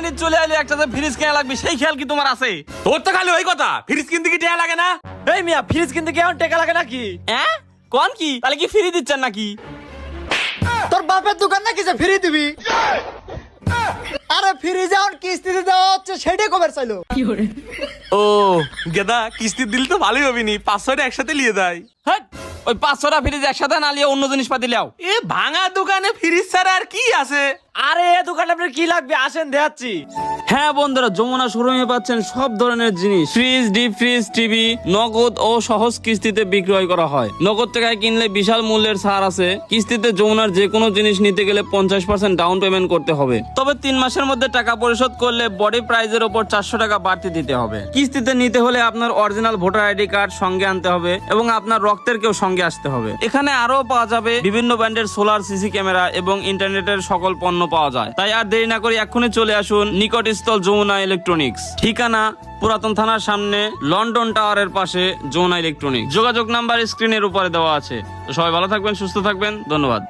রমজানের ঈদ চলে এলে একটা ফ্রিজ কেনা লাগবে, সেই খেয়াল কি তোমার আছে? তোর তো খালি ওই কথা, ফ্রিজ কিনতে কি টাকা লাগে না? এই মিয়া, ফ্রিজ কিনতে কি এখন টাকা লাগে নাকি? হ্যাঁ কোন কি, তাহলে কি ফ্রি দিচ্ছেন নাকি? তোর বাপের দোকান নাকি যে ফ্রি দিবি? আরে ফ্রিজ এখন কিস্তিতে দেওয়া হচ্ছে, সেটাই কবে চাইলো? ও গেদা, কিস্তি দিলে তো ভালোই হবে নি, 500টা একসাথে নিয়ে দেয়। হ্যাঁ, ওই 500টা ফ্রিজ একসাথে না নিয়ে অন্য জিনিস পাতি লাও। এ ভাঙা দোকানে ফ্রিজ ছাড়া আর কি আছে? আরে এ দোকানে আপনার কি লাগবে, আসেন দেখাচ্ছি। হ্যাঁ বন্ধুরা, যমুনা শোরুমে পাচ্ছেন সব ধরনের জিনিস, ফ্রিজ, ডিপ ফ্রিজ, টিভি নগদ ও সহজ কিস্তিতে বিক্রয় করা হয়। নগদ টাকায় কিনলে বিশাল মূল্যের ছাড় আছে। কিস্তিতে যমুনার যে কোনো জিনিস নিতে গেলে 50% ডাউন পেমেন্ট করতে হবে। তবে 3 মাসের মধ্যে টাকা পরিশোধ করলে বডি প্রাইজের উপর 400 টাকা বাড়তি দিতে হবে। কিস্তিতে নিতে হলে আপনার অরিজিনাল ভোটার আইডি কার্ড সঙ্গে আনতে হবে এবং আপনার রক্তের কেউ সঙ্গে আসতে হবে। এখানে আরো পাওয়া যাবে বিভিন্ন ব্র্যান্ডের সোলার, সিসি ক্যামেরা এবং ইন্টারনেটের সকল পণ্য পাওয়া যায়। তাই আর দেরি না করে এক্ষুনি চলে আসুন নিকটস্থল যমুনা ইলেকট্রনিক্স। ঠিকানা পুরাতন থানার সামনে, লন্ডন টাওয়ারের পাশে যমুনা ইলেকট্রনিক্স। যোগাযোগ নাম্বার স্ক্রিনের উপরে দেওয়া আছে। তো সবাই ভালো থাকবেন, সুস্থ থাকবেন, ধন্যবাদ।